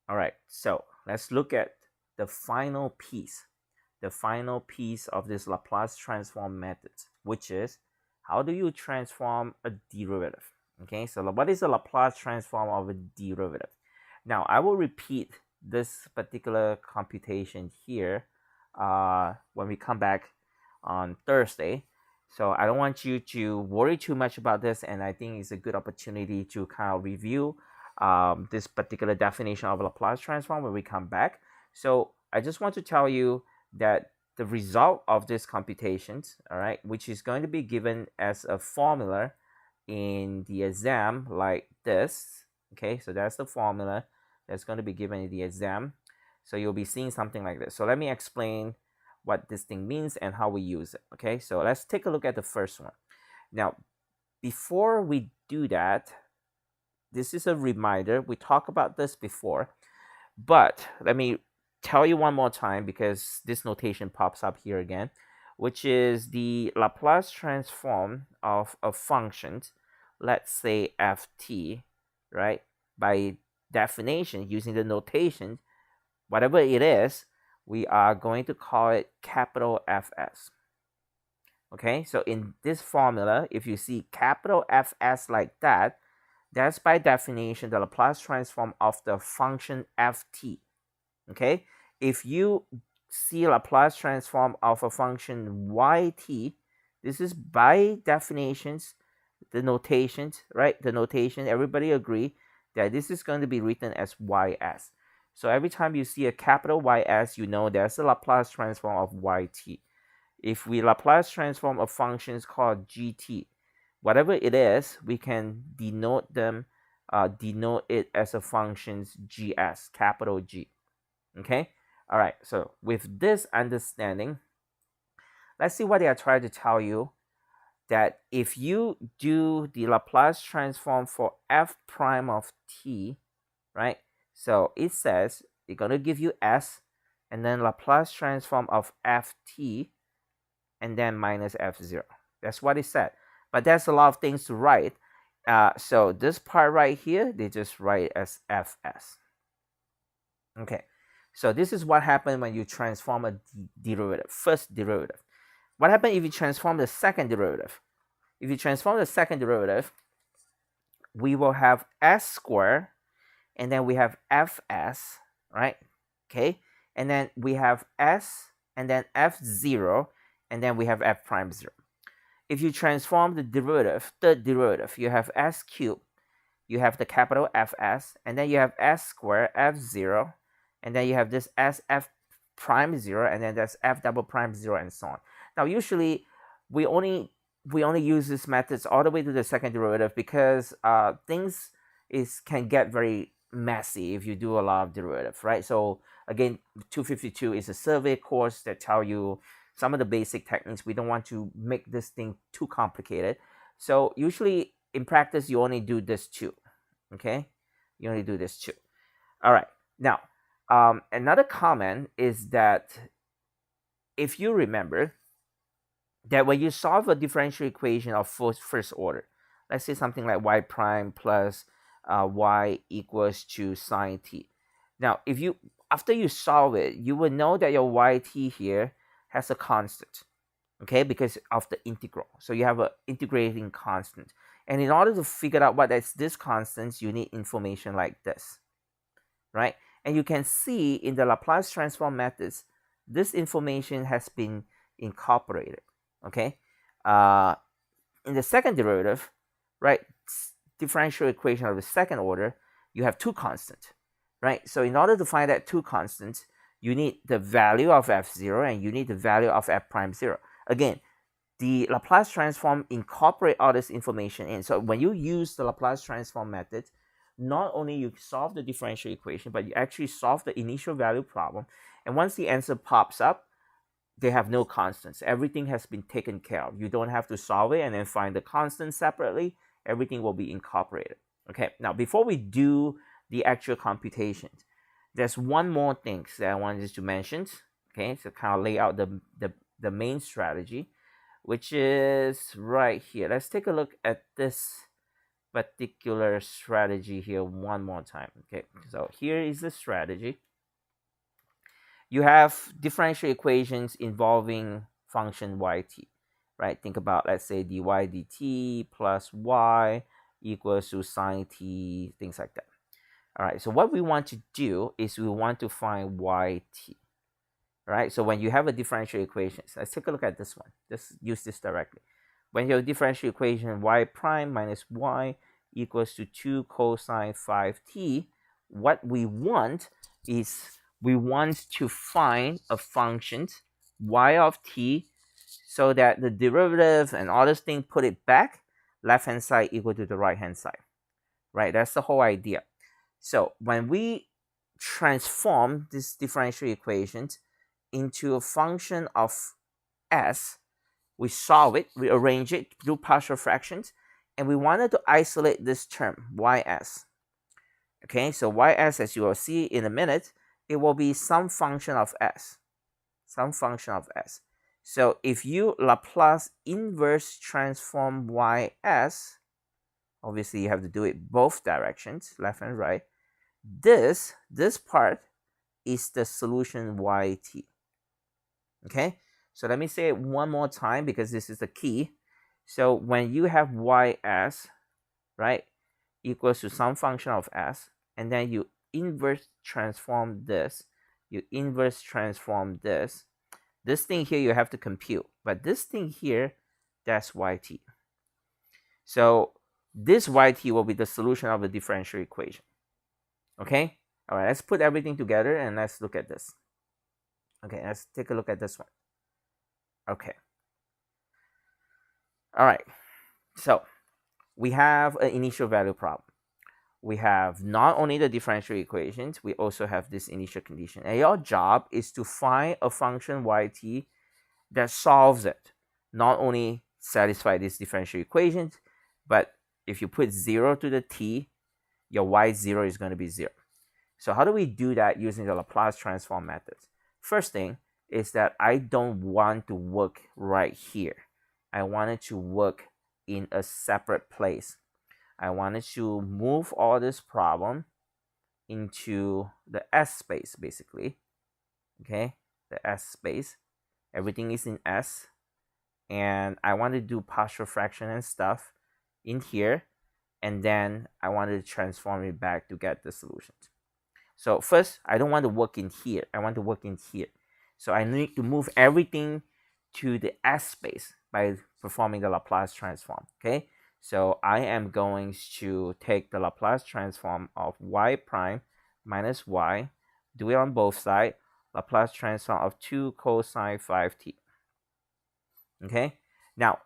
All right, so let's look at the final piece, of this Laplace transform method, which is how do you transform a derivative? Okay, so what is the Laplace transform of a derivative? Now, I will repeat this particular computation here when we come back on Thursday. So I don't want you to worry too much about this, and I think it's a good opportunity to kind of review this particular definition of Laplace transform when we come back. So I just want to tell you that the result of this computations, all right, which is going to be given as a formula in the exam like this. Okay, so that's the formula that's going to be given in the exam. So you'll be seeing something like this. So let me explain what this thing means and how we use it. Okay, so let's take a look at the first one. Now, before we do that, this is a reminder. We talked about this before, but let me tell you one more time because this notation pops up here again, which is the Laplace transform of a function, let's say ft, right? By definition, using the notation, whatever it is, we are going to call it capital Fs. Okay, so in this formula, if you see capital Fs like that, that's by definition the Laplace transform of the function ft. Okay, if you see Laplace transform of a function yt, this is by definitions, the notations, right? The notation, everybody agree that this is going to be written as ys. So every time you see a capital Ys, you know there's a Laplace transform of yt. If we Laplace transform a function called gt, whatever it is, we can denote it as a function's gs, capital G. Okay, all right, so with this understanding, let's see what they are trying to tell you, that if you do the Laplace transform for f prime of t, right? So it says it's going to give you s, and then Laplace transform of ft, and then minus f0. That's what it said. But there's a lot of things to write. So this part right here, they just write as fs. Okay, so this is what happened when you transform a derivative, first derivative. What happens if you transform the second derivative? If you transform the second derivative, we will have s squared, and then we have fs, right? Okay, and then we have s, and then f0, and then we have f prime 0. If you transform the derivative, third derivative, you have s cubed, you have the capital Fs, and then you have s squared f0, and then you have this s f prime 0, and then there's f double prime 0, and so on. Now, usually we only use these methods all the way to the second derivative because things can get very messy if you do a lot of derivatives, right? So again, 252 is a survey course that tell you some of the basic techniques. We don't want to make this thing too complicated. So usually in practice, you only do this two. Okay, you only do this two. All right. Now, another comment is that if you remember that when you solve a differential equation of first order, let's say something like y prime plus y equals to sine t. Now, if you after you solve it, you will know that your yt here has a constant, okay, because of the integral. So you have an integrating constant. And in order to figure out what is this constant, you need information like this, right? And you can see in the Laplace transform methods, this information has been incorporated, okay? In the second derivative, right, differential equation of the second order, you have two constants, right? So in order to find that two constants, you need the value of f0 and you need the value of f prime 0. Again, the Laplace transform incorporate all this information in. So when you use the Laplace transform method, not only you solve the differential equation, but you actually solve the initial value problem. And once the answer pops up, they have no constants. Everything has been taken care of. You don't have to solve it and then find the constants separately. Everything will be incorporated. Okay, now before we do the actual computations, there's one more thing that I wanted to mention. Okay, so kind of lay out the main strategy, which is right here. Let's take a look at this particular strategy here one more time. Okay, so here is the strategy. You have differential equations involving function yt, right? Think about, let's say, dy dt plus y equals to sine t, things like that. All right, so what we want to do is we want to find yt, right? So when you have a differential equation, let's take a look at this one. Just use this directly. When you have a differential equation y prime minus y equals to 2 cosine 5t, what we want is we want to find a function y of t so that the derivative and all this thing, put it back, left hand side equal to the right hand side, right? That's the whole idea. So when we transform this differential equations into a function of s, we solve it, we arrange it through partial fractions, and we wanted to isolate this term ys. Okay, so ys, as you will see in a minute, it will be some function of s, some function of s. So if you Laplace inverse transform ys, obviously you have to do it both directions, left and right. This part is the solution yt. Okay, so let me say it one more time because this is the key. So when you have ys, right, equals to some function of s, and then you inverse transform this, you inverse transform this thing here you have to compute, but this thing here, that's yt. So this yt will be the solution of the differential equation. Okay, all right, let's put everything together and let's look at this. Okay, let's take a look at this one. Okay, all right, so we have an initial value problem. We have not only the differential equations, we also have this initial condition, and your job is to find a function yt that solves it. Not only satisfy these differential equations, but if you put 0 to the t, your y0 is going to be 0. So how do we do that using the Laplace transform methods? First thing is that I don't want to work right here. I wanted to work in a separate place. I wanted to move all this problem into the S space, basically. Okay, the S space. Everything is in S. And I want to do partial fraction and stuff in here. And then I wanted to transform it back to get the solutions. So first, I don't want to work in here. I want to work in here. So I need to move everything to the S space by performing the Laplace transform. Okay, so I am going to take the Laplace transform of y prime minus y, do it on both sides, Laplace transform of 2 cosine 5t. Okay, now,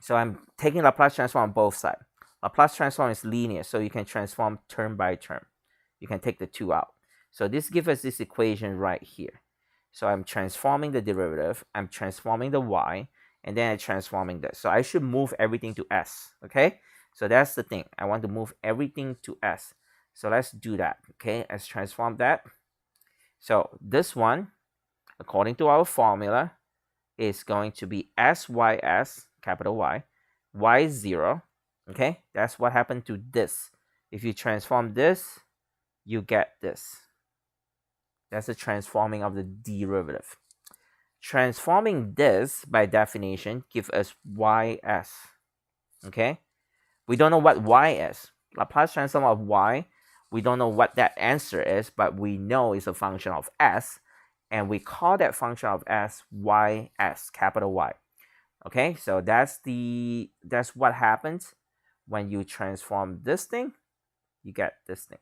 so I'm taking Laplace transform on both sides. Laplace transform is linear, so you can transform term by term. You can take the 2 out. So this gives us this equation right here. So I'm transforming the derivative, I'm transforming the y, and then I'm transforming this. So I should move everything to S, okay? So that's the thing. I want to move everything to S. So let's do that, okay? Let's transform that. So this one, according to our formula, is going to be SYS, capital Y, Y0, okay? That's what happened to this. If you transform this, you get this. That's the transforming of the derivative. Transforming this, by definition, gives us ys. Okay? We don't know what y is. Laplace transform of y, we don't know what that answer is, but we know it's a function of s, and we call that function of s ys, capital Y. Okay? So that's what happens when you transform this thing, you get this thing.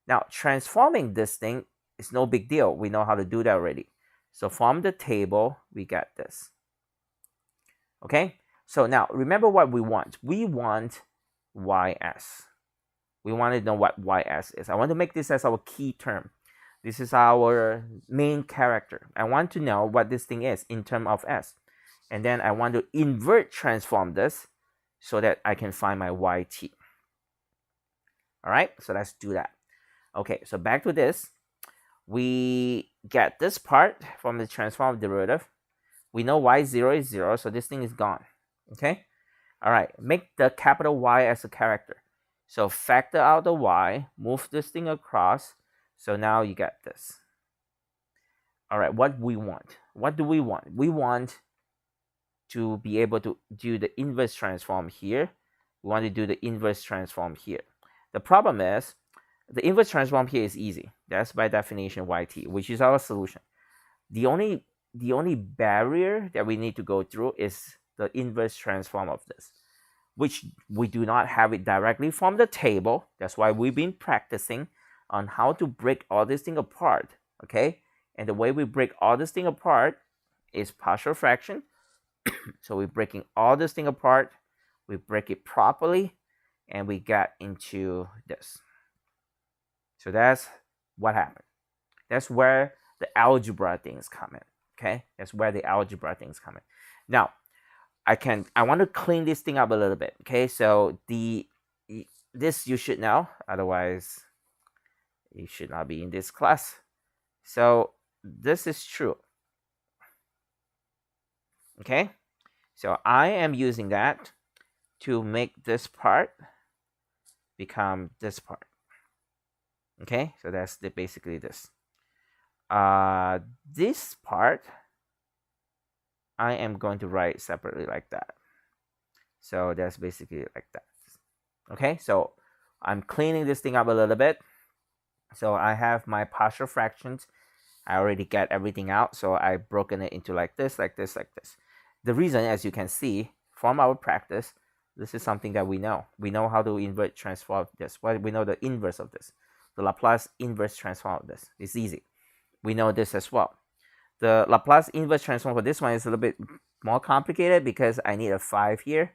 Now, transforming this thing is no big deal. We know how to do that already. So from the table, we get this. Okay? So now, remember what we want. We want ys. We want to know what ys is. I want to make this as our key term. This is our main character. I want to know what this thing is in terms of s. And then I want to invert transform this so that I can find my yt. All right? So let's do that. Okay, so back to this. We get this part from the transform derivative. We know y0 is 0, so this thing is gone. Okay? All right, make the capital Y as a character. So factor out the Y, move this thing across. So now you get this. All right, what we want. What do we want? We want to be able to do the inverse transform here. We want to do the inverse transform here. The problem is the inverse transform here is easy. That's by definition YT, which is our solution. The only barrier that we need to go through is the inverse transform of this, which we do not have it directly from the table. That's why we've been practicing on how to break all this thing apart, okay? And the way we break all this thing apart is partial fraction. So we're breaking all this thing apart, we break it properly, and we get into this. So that's what happened. That's where the algebra things come in, okay? That's where the algebra things come in. Now, I want to clean this thing up a little bit, okay? So this you should know, otherwise you should not be in this class. So this is true, okay? So I am using that to make this part become this part, okay? So that's basically this. This part I am going to write separately like that. So that's basically like that. Okay, so I'm cleaning this thing up a little bit. So I have my partial fractions. I already get everything out. So I've broken it into like this, like this, like this. The reason, as you can see from our practice, this is something that we know. We know how to invert transform this. Well, we know the inverse of this. The Laplace inverse transform of this. It's easy. We know this as well. The Laplace inverse transform for this one is a little bit more complicated because I need a 5 here.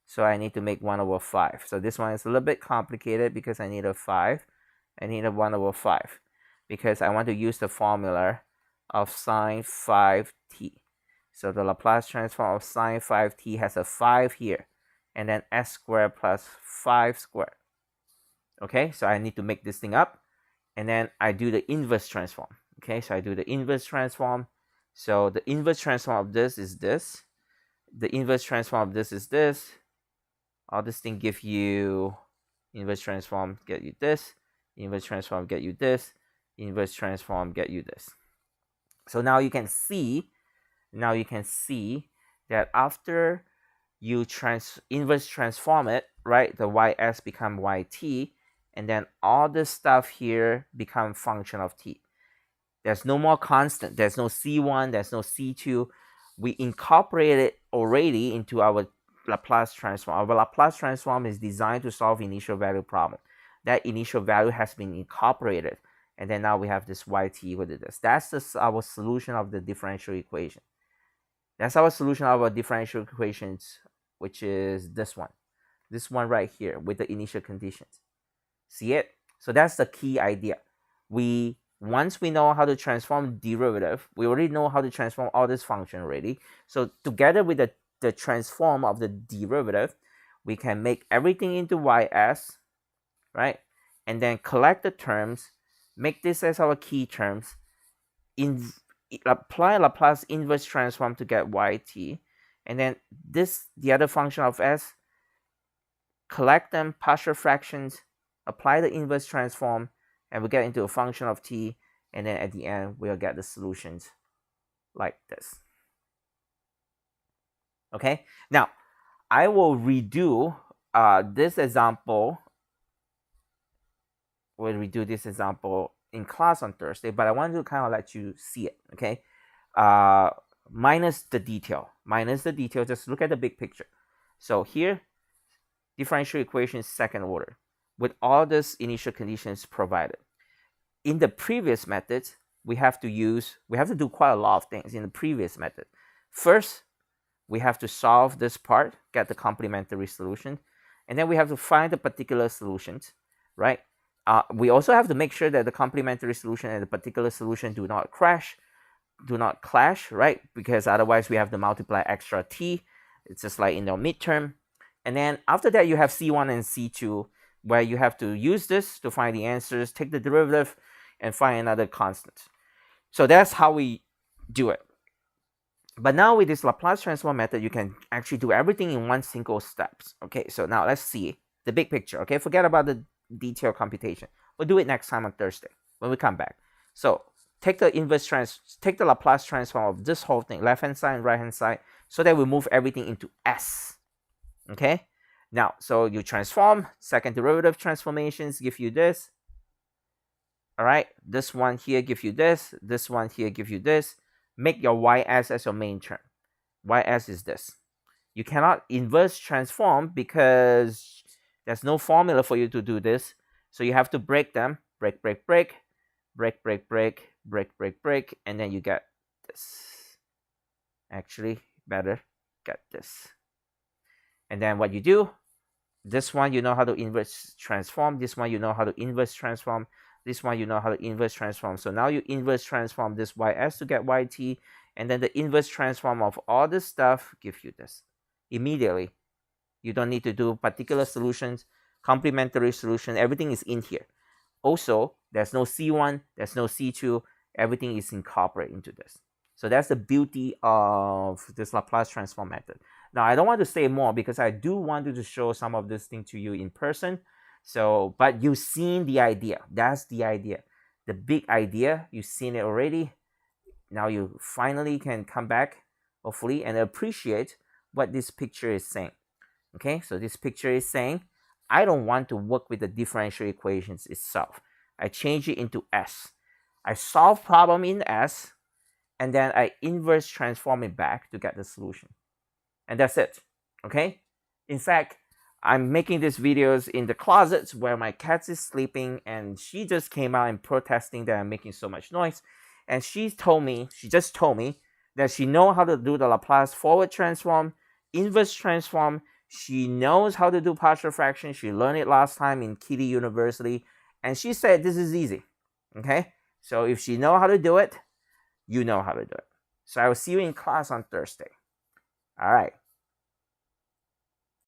So I need to make 1 over 5. So this one is a little bit complicated because I need a 5. I need a 1 over 5 because I want to use the formula of sine 5t. So the Laplace transform of sine 5t has a 5 here. And then s squared plus 5 squared. Okay, so I need to make this thing up. And then I do the inverse transform. Okay, so I do the inverse transform. So the inverse transform of this is this. The inverse transform of this is this. All this thing give you inverse transform, get you this. Inverse transform, get you this. Inverse transform, get you this. So now you can see that after you inverse transform it, right, the ys become yt, and then all this stuff here become function of t. There's no more constant. There's no c1, there's no c2. We incorporated it already into our Laplace transform. Our Laplace transform is designed to solve initial value problem. That initial value has been incorporated, and then now we have this yt equal to this. That's our solution of the differential equation. That's our solution of our differential equations, which is this one right here with the initial conditions. See it? So that's the key idea. Once we know how to transform derivative, we already know how to transform all this function already. So together with the transform of the derivative, we can make everything into ys, right? And then collect the terms, make this as our key terms, apply Laplace inverse transform to get yt, and then the other function of s, collect them, partial fractions, apply the inverse transform, and we get into a function of t, and then at the end we'll get the solutions like this. Okay, now I will redo this example. We'll redo this example in class on Thursday, but I wanted to kind of let you see it. Okay, minus the detail. Just look at the big picture. So here, differential equation second order with all these initial conditions provided. In the previous method, we have to do quite a lot of things in the previous method. First, we have to solve this part, get the complementary solution, and then we have to find the particular solutions, right? We also have to make sure that the complementary solution and the particular solution do not clash, right? Because otherwise we have to multiply extra t. It's just like in the midterm. And then after that, you have C1 and C2, where you have to use this to find the answers, take the derivative, and find another constant. So that's how we do it. But now with this Laplace transform method, you can actually do everything in one single step. Okay, so now let's see the big picture. Okay, forget about the detailed computation. We'll do it next time on Thursday when we come back. So take the Laplace transform of this whole thing, left hand side and right hand side, so that we move everything into S. Okay, now so you transform, second derivative transformations give you this. All right, this one here give you this one here give you this. Make your ys as your main term. Ys is this. You cannot inverse transform because there's no formula for you to do this. So you have to break them. Break, break, break, break, break, break, break, break, break, and then you get this. Actually, better get this. And then what you do, this one you know how to inverse transform. This one you know how to inverse transform. This one you know how to inverse transform. So now you inverse transform this ys to get yt, and then the inverse transform of all this stuff give you this immediately. You don't need to do particular solutions, complementary solution. Everything is in here. Also, there's no C1, there's no C2. Everything is incorporated into this. So that's the beauty of this Laplace transform method. Now, I don't want to say more because I do want to show some of this thing to you in person. So, but you've seen the idea. That's the idea. The big idea, you've seen it already. Now you finally can come back, hopefully, and appreciate what this picture is saying. Okay, so this picture is saying, I don't want to work with the differential equations itself. I change it into S. I solve problem in S, and then I inverse transform it back to get the solution. And that's it. Okay? In fact, I'm making these videos in the closet where my cat is sleeping, and she just came out and protesting that I'm making so much noise. And she just told me that she knows how to do the Laplace forward transform, inverse transform. She knows how to do partial fraction. She learned it last time in Kitty University. And she said this is easy. Okay? So if she knows how to do it, you know how to do it. So I will see you in class on Thursday. All right.